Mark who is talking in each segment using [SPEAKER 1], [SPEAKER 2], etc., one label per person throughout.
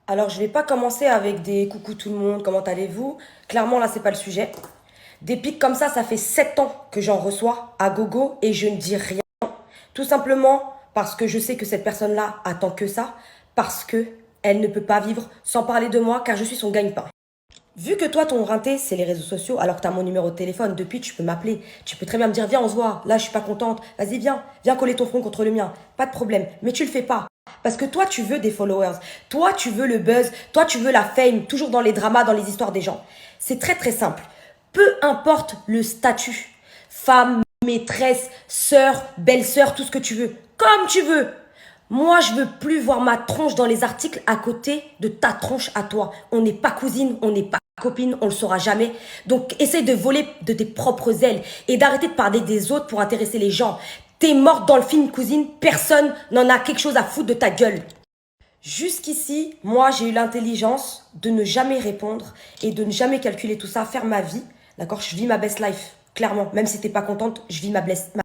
[SPEAKER 1] Alors, je vais pas commencer avec des coucou tout le monde, comment allez-vous? Clairement, là, c'est pas le sujet. Des pics comme ça fait 7 ans que j'en reçois à gogo et je ne dis rien. Tout simplement parce que je sais que cette personne-là attend que ça, parce que elle ne peut pas vivre sans parler de moi car je suis son gagne-pain. Vu que toi, ton rinté, c'est les réseaux sociaux, alors que tu as mon numéro de téléphone, depuis, tu peux m'appeler. Tu peux très bien me dire, viens, on se voit. Là, je suis pas contente. Vas-y, viens coller ton front contre le mien. Pas de problème. Mais tu le fais pas. Parce que toi, tu veux des followers. Toi, tu veux le buzz. Toi, tu veux la fame. Toujours dans les dramas, dans les histoires des gens. C'est très, très simple. Peu importe le statut. Femme, maîtresse, sœur, belle-sœur, tout ce que tu veux. Comme tu veux. Moi, je veux plus voir ma tronche dans les articles à côté de ta tronche à toi. On n'est pas cousine, on n'est pas copine, on le saura jamais. Donc, essaye de voler de tes propres ailes et d'arrêter de parler des autres pour intéresser les gens. T'es morte dans le film, cousine. Personne n'en a quelque chose à foutre de ta gueule. Jusqu'ici, moi, j'ai eu l'intelligence de ne jamais répondre et de ne jamais calculer tout ça, faire ma vie. D'accord? Je vis ma best life, clairement. Même si t'es pas contente, je vis ma best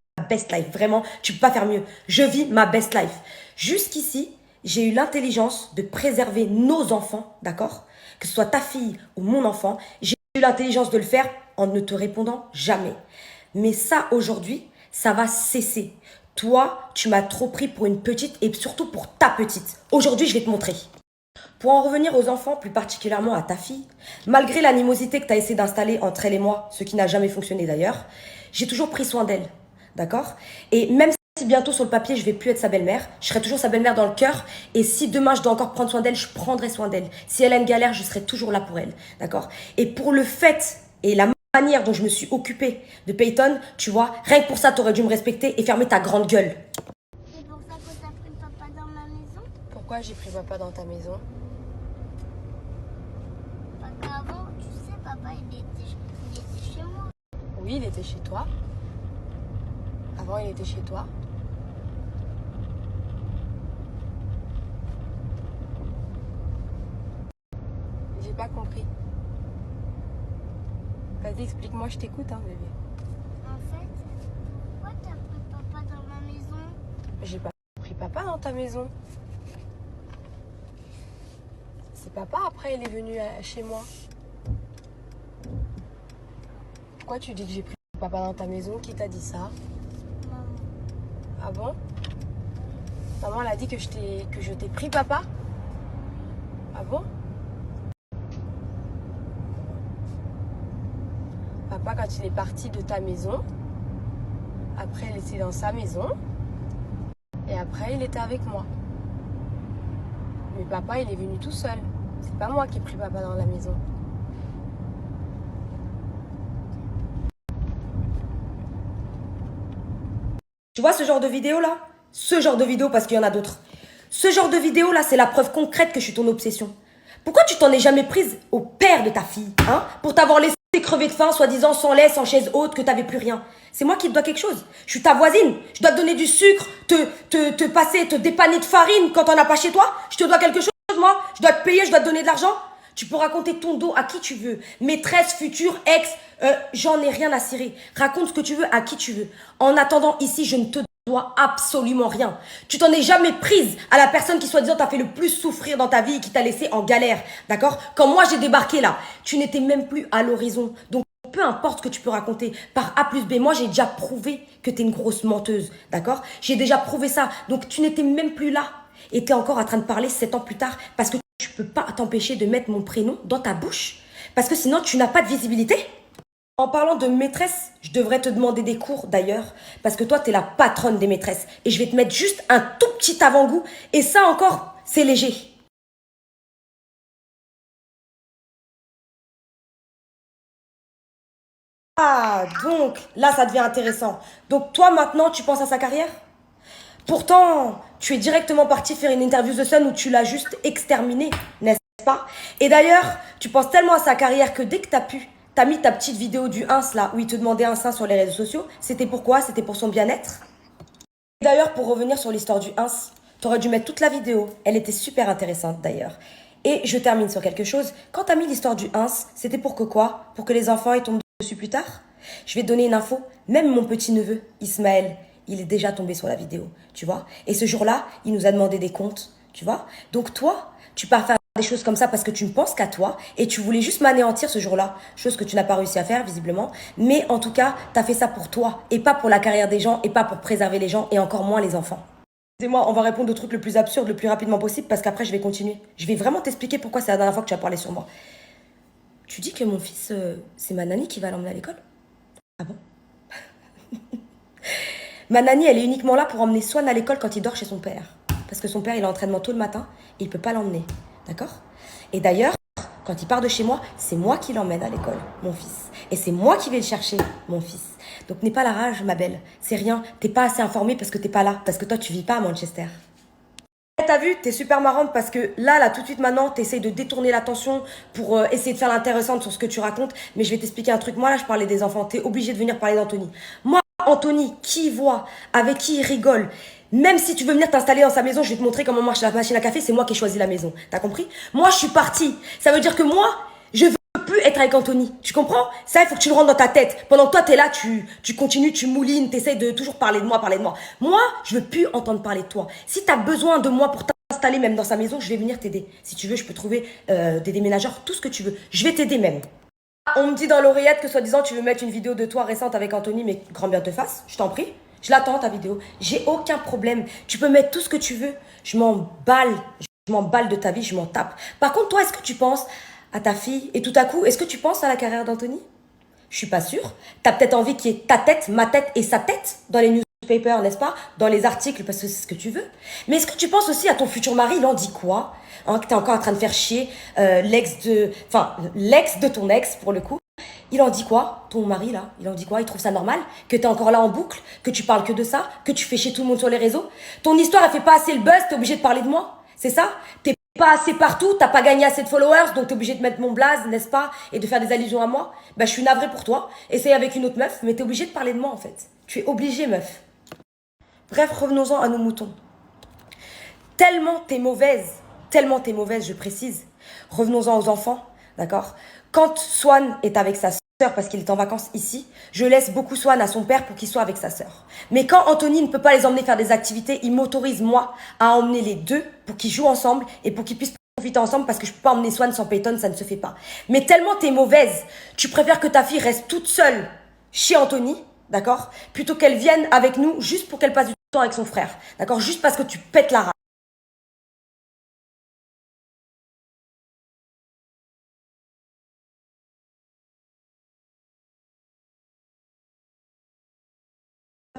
[SPEAKER 1] life. Vraiment, tu peux pas faire mieux. Je vis ma best life. Jusqu'ici, j'ai eu l'intelligence de préserver nos enfants, d'accord? Que ce soit ta fille ou mon enfant. J'ai eu l'intelligence de le faire en ne te répondant jamais. Mais ça, aujourd'hui, ça va cesser. Toi, tu m'as trop pris pour une petite et surtout pour ta petite. Aujourd'hui, je vais te montrer. Pour en revenir aux enfants, plus particulièrement à ta fille, malgré l'animosité que tu as essayé d'installer entre elle et moi, ce qui n'a jamais fonctionné d'ailleurs, j'ai toujours pris soin d'elle. D'accord? Et même si bientôt sur le papier, je vais plus être sa belle-mère, je serai toujours sa belle-mère dans le cœur. Et si demain je dois encore prendre soin d'elle, je prendrai soin d'elle. Si elle a une galère, je serai toujours là pour elle. D'accord? Et pour le fait et la manière dont je me suis occupée de Peyton, tu vois, rien que pour ça, t'aurais dû me respecter et fermer ta grande gueule.
[SPEAKER 2] C'est pour ça que t'as pris papa dans ma maison?
[SPEAKER 1] Pourquoi j'ai pris papa dans ta maison?
[SPEAKER 2] Parce qu'avant, tu sais, papa, il était chez moi.
[SPEAKER 1] Oui, il était chez toi. Avant, il était chez toi. J'ai pas compris. Vas-y, explique-moi, je t'écoute, hein, bébé.
[SPEAKER 2] En fait, pourquoi t'as pris papa dans ma maison?
[SPEAKER 1] J'ai pas pris papa dans ta maison. C'est papa, après, il est venu chez moi. Pourquoi tu dis que j'ai pris papa dans ta maison? Qui t'a dit ça?
[SPEAKER 2] Maman.
[SPEAKER 1] Ah bon? Maman, elle a dit que je t'ai pris papa? Ah bon? Papa, quand il est parti de ta maison, après, il était dans sa maison. Et après, il était avec moi. Mais papa, il est venu tout seul. C'est pas moi qui ai pris papa dans la maison. Tu vois ce genre de vidéo là? Ce genre de vidéo, parce qu'il y en a d'autres. Ce genre de vidéo là, c'est la preuve concrète que je suis ton obsession. Pourquoi tu t'en es jamais prise au père de ta fille, hein? Pour t'avoir laissé crever de faim, soi-disant sans lait, sans chaise haute, que t'avais plus rien. C'est moi qui te dois quelque chose. Je suis ta voisine. Je dois te donner du sucre, te passer, te dépanner de farine quand t'en as pas chez toi. Je te dois quelque chose, moi. Je dois te payer, je dois te donner de l'argent. Tu peux raconter ton dos à qui tu veux. Maîtresse, future, ex, j'en ai rien à cirer. Raconte ce que tu veux à qui tu veux. En attendant, ici, je ne te dois absolument rien. Tu t'en es jamais prise à la personne qui, soi-disant, t'a fait le plus souffrir dans ta vie et qui t'a laissé en galère. D'accord? Quand moi, j'ai débarqué là, tu n'étais même plus à l'horizon. Donc, peu importe ce que tu peux raconter, par A plus B, moi, j'ai déjà prouvé que t'es une grosse menteuse. D'accord? J'ai déjà prouvé ça. Donc, tu n'étais même plus là. Et t'es encore en train de parler 7 ans plus tard parce que tu peux pas t'empêcher de mettre mon prénom dans ta bouche. Parce que sinon, tu n'as pas de visibilité. En parlant de maîtresse, je devrais te demander des cours d'ailleurs, parce que toi, t'es la patronne des maîtresses. Et je vais te mettre juste un tout petit avant-goût, et ça encore, c'est léger. Ah, donc, là, ça devient intéressant. Donc, toi, maintenant, tu penses à sa carrière? Pourtant, tu es directement parti faire une interview The Sun où tu l'as juste exterminé, n'est-ce pas? Et d'ailleurs, tu penses tellement à sa carrière que dès que t'as pu, t'as mis ta petite vidéo du ins là, où il te demandait un sein sur les réseaux sociaux. C'était pourquoi? C'était pour son bien-être? D'ailleurs, pour revenir sur l'histoire du ins, t'aurais dû mettre toute la vidéo. Elle était super intéressante d'ailleurs. Et je termine sur quelque chose. Quand t'as mis l'histoire du ins, c'était pour que quoi? Pour que les enfants y tombent dessus plus tard? Je vais te donner une info. Même mon petit-neveu, Ismaël, il est déjà tombé sur la vidéo, tu vois. Et ce jour-là, il nous a demandé des comptes, tu vois. Donc toi, tu pars faire des choses comme ça parce que tu ne penses qu'à toi et tu voulais juste m'anéantir ce jour-là, chose que tu n'as pas réussi à faire visiblement, mais en tout cas, tu as fait ça pour toi et pas pour la carrière des gens et pas pour préserver les gens et encore moins les enfants. Excusez-moi, on va répondre au truc le plus absurde, le plus rapidement possible parce qu'après je vais continuer. Je vais vraiment t'expliquer pourquoi c'est la dernière fois que tu as parlé sur moi. Tu dis que mon fils, c'est ma nanny qui va l'emmener à l'école? Ah bon? Ma nanny, elle est uniquement là pour emmener Swan à l'école quand il dort chez son père. Parce que son père, il a entraînement tôt le matin et il peut pas l'emmener. D'accord? Et d'ailleurs, quand il part de chez moi, c'est moi qui l'emmène à l'école, mon fils. Et c'est moi qui vais le chercher, mon fils. Donc n'aie pas la rage, ma belle. C'est rien. T'es pas assez informée parce que t'es pas là. Parce que toi, tu vis pas à Manchester. T'as vu, t'es super marrante parce que là, tout de suite maintenant, t'essayes de détourner l'attention pour essayer de faire l'intéressante sur ce que tu racontes. Mais je vais t'expliquer un truc. Moi, là, je parlais des enfants. T'es obligé de venir parler d'Anthony. Moi, Anthony, qui il voit, avec qui il rigole. Même si tu veux venir t'installer dans sa maison, je vais te montrer comment marche la machine à café. C'est moi qui ai choisi la maison. T'as compris? Moi, je suis partie. Ça veut dire que moi, je veux plus être avec Anthony. Tu comprends? Ça, il faut que tu le rentres dans ta tête. Pendant que toi, t'es là, tu continues, tu moulines, t'essayes de toujours parler de moi, parler de moi. Moi, je veux plus entendre parler de toi. Si t'as besoin de moi pour t'installer même dans sa maison, je vais venir t'aider. Si tu veux, je peux trouver des déménageurs, tout ce que tu veux. Je vais t'aider même. On me dit dans l'oreillette que soi-disant tu veux mettre une vidéo de toi récente avec Anthony, mais grand bien te fasse, je t'en prie. Je l'attends ta vidéo. J'ai aucun problème. Tu peux mettre tout ce que tu veux. Je m'en balle. Je m'en balle de ta vie, je m'en tape. Par contre, toi, est-ce que tu penses à ta fille et tout à coup, est-ce que tu penses à la carrière d'Anthony? Je suis pas sûre. T'as peut-être envie qu'il y ait ta tête, ma tête et sa tête dans les newspapers, n'est-ce pas? Dans les articles, parce que c'est ce que tu veux. Mais est-ce que tu penses aussi à ton futur mari? Il en dit quoi? Hein, que t'es encore en train de faire chier l'ex de ton ex, pour le coup. Il en dit quoi, ton mari, là? Il en dit quoi? Il trouve ça normal? Que t'es encore là en boucle? Que tu parles que de ça? Que tu fais chier tout le monde sur les réseaux? Ton histoire, elle fait pas assez le buzz, t'es obligé de parler de moi? C'est ça? T'es pas assez partout, t'as pas gagné assez de followers, donc t'es obligé de mettre mon blaze, n'est-ce pas? Et de faire des allusions à moi? Bah, je suis navrée pour toi. Essaye avec une autre meuf, mais t'es obligé de parler de moi, en fait. Tu es obligé, meuf. Bref, revenons-en à nos moutons. Tellement t'es mauvaise, je précise. Revenons-en aux enfants, d'accord? Quand Swan est avec sa sœur, parce qu'il est en vacances ici, je laisse beaucoup Swan à son père pour qu'il soit avec sa sœur. Mais quand Anthony ne peut pas les emmener faire des activités, il m'autorise, moi, à emmener les deux pour qu'ils jouent ensemble et pour qu'ils puissent profiter ensemble parce que je peux pas emmener Swan sans Peyton, ça ne se fait pas. Mais tellement t'es mauvaise, tu préfères que ta fille reste toute seule chez Anthony, d'accord? Plutôt qu'elle vienne avec nous juste pour qu'elle passe du temps avec son frère, d'accord? Juste parce que tu pètes la rage.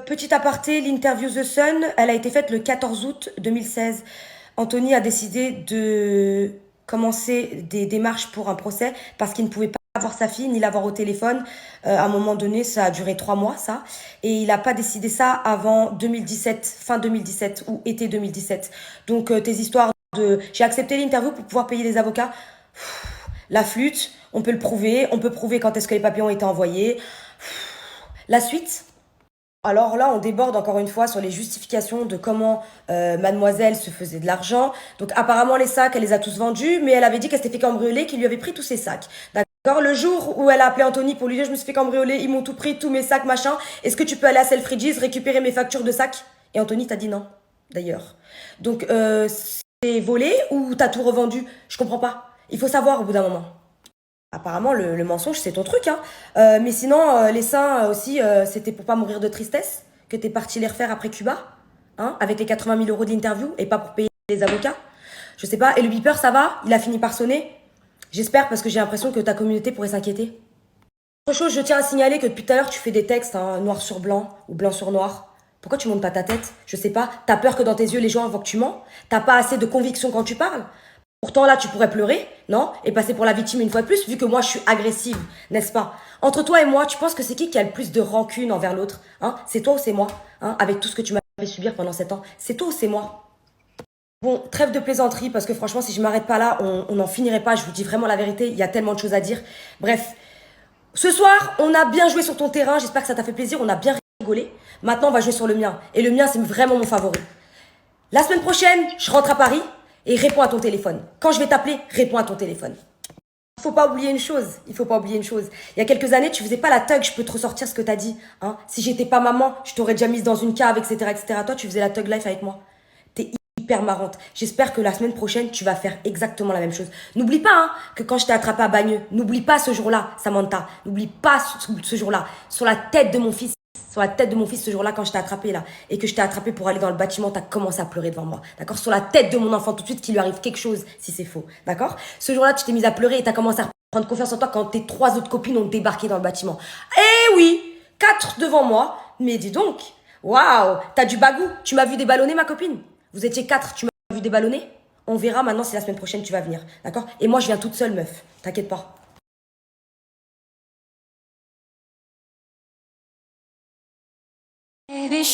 [SPEAKER 1] Petit aparté, l'interview The Sun, elle a été faite le 14 août 2016. Anthony a décidé de commencer des démarches pour un procès parce qu'il ne pouvait pas voir sa fille ni l'avoir au téléphone. À un moment donné, ça a duré 3 mois, ça. Et il n'a pas décidé ça avant 2017, fin 2017 ou été 2017. Donc, tes histoires de... J'ai accepté l'interview pour pouvoir payer des avocats. La flûte, on peut le prouver. On peut prouver quand est-ce que les papiers ont été envoyés. La suite... Alors là, on déborde encore une fois sur les justifications de comment mademoiselle se faisait de l'argent. Donc apparemment, les sacs, elle les a tous vendus, mais elle avait dit qu'elle s'était fait cambrioler, qu'il lui avait pris tous ses sacs. D'accord? Le jour où elle a appelé Anthony pour lui dire « Je me suis fait cambrioler, ils m'ont tout pris, tous mes sacs, machin. Est-ce que tu peux aller à Selfridges, récupérer mes factures de sacs ?» Et Anthony t'a dit non, d'ailleurs. Donc, c'est volé ou t'as tout revendu? Je comprends pas. Il faut savoir au bout d'un moment. Apparemment, le mensonge, c'est ton truc, hein. Mais sinon, les seins aussi, c'était pour pas mourir de tristesse que t'es parti les refaire après Cuba, hein, avec les 80 000 euros de l'interview et pas pour payer les avocats. Je sais pas. Et le beeper, ça va? Il a fini par sonner? J'espère parce que j'ai l'impression que ta communauté pourrait s'inquiéter. Autre chose, je tiens à signaler que depuis tout à l'heure, tu fais des textes, hein, noir sur blanc ou blanc sur noir. Pourquoi tu montes pas ta tête? Je sais pas. T'as peur que dans tes yeux, les gens voient que tu mens? T'as pas assez de conviction quand tu parles? Pourtant, là, tu pourrais pleurer, non? Et passer pour la victime une fois de plus, vu que moi, je suis agressive, n'est-ce pas? Entre toi et moi, tu penses que c'est qui a le plus de rancune envers l'autre? Hein? C'est toi ou c'est moi? Hein? Avec tout ce que tu m'as fait subir pendant 7 ans. C'est toi ou c'est moi? Bon, trêve de plaisanterie, parce que franchement, si je m'arrête pas là, on n'en finirait pas. Je vous dis vraiment la vérité, il y a tellement de choses à dire. Bref, ce soir, on a bien joué sur ton terrain. J'espère que ça t'a fait plaisir. On a bien rigolé. Maintenant, on va jouer sur le mien. Et le mien, c'est vraiment mon favori. La semaine prochaine, je rentre à Paris. Et réponds à ton téléphone. Quand je vais t'appeler, réponds à ton téléphone. Il faut pas oublier une chose. Il y a quelques années, tu faisais pas la thug, je peux te ressortir ce que t'as dit. Hein. Si j'étais pas maman, je t'aurais déjà mise dans une cave, etc., etc. Toi, tu faisais la thug life avec moi. T'es hyper hyper marrante. J'espère que la semaine prochaine, tu vas faire exactement la même chose. N'oublie pas hein, que quand je t'ai attrapé à Bagneux, n'oublie pas ce jour-là, Samantha. N'oublie pas ce jour-là. Sur la tête de mon fils. Sur la tête de mon fils ce jour-là quand je t'ai attrapé là et que je t'ai attrapé pour aller dans le bâtiment, t'as commencé à pleurer devant moi, d'accord? Sur la tête de mon enfant tout de suite qu'il lui arrive quelque chose si c'est faux, d'accord? Ce jour-là tu t'es mise à pleurer et t'as commencé à prendre confiance en toi quand tes 3 autres copines ont débarqué dans le bâtiment. Eh oui, 4 devant moi, mais dis donc, waouh, t'as du bagou, tu m'as vu déballonner ma copine? Vous étiez 4, tu m'as vu déballonner? On verra maintenant si la semaine prochaine tu vas venir, d'accord? Et moi je viens toute seule meuf, t'inquiète pas.
[SPEAKER 3] Baby,